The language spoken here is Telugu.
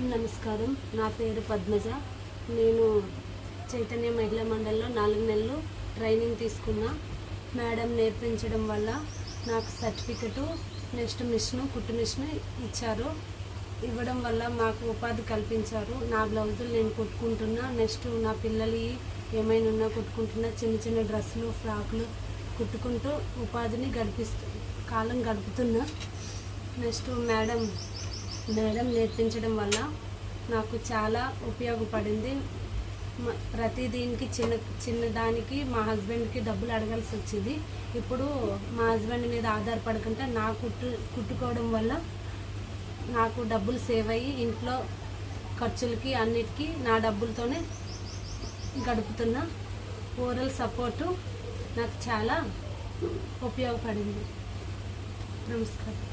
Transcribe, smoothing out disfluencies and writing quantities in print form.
నమస్కారం. నా పేరు పద్మజ. నేను చైతన్య మహిళా మండలిలో 4 నెలలు ట్రైనింగ్ తీసుకున్నా. మేడం నేర్పించడం వల్ల నాకు సర్టిఫికెటు, నెక్స్ట్ కుట్టు మిషన్ ఇచ్చారు. ఇవ్వడం వల్ల మాకు ఉపాధి కల్పించారు. నా బ్లౌజులు నేను కుట్టుకుంటున్నా. నెక్స్ట్ నా పిల్లలు ఏమైనా ఉన్నా కుట్టుకుంటున్నా. చిన్న చిన్న డ్రెస్సులు, ఫ్రాకులు కుట్టుకుంటూ ఉపాధిని కాలం గడుపుతున్నా. నెక్స్ట్ మేడం నేర్పించడం వల్ల నాకు చాలా ఉపయోగపడింది. ప్రతి దీనికి చిన్న దానికి మా హస్బెండ్కి డబ్బులు అడగాల్సి వచ్చేది. ఇప్పుడు మా హస్బెండ్ మీద ఆధారపడకుండా నా కుట్టుకోవడం వల్ల నాకు డబ్బులు సేవ్ అయ్యి ఇంట్లో ఖర్చులకి అన్నిటికీ నా డబ్బులతోనే గడుపుతున్నా. ఓరల్ సపోర్టు నాకు చాలా ఉపయోగపడింది. నమస్కారం.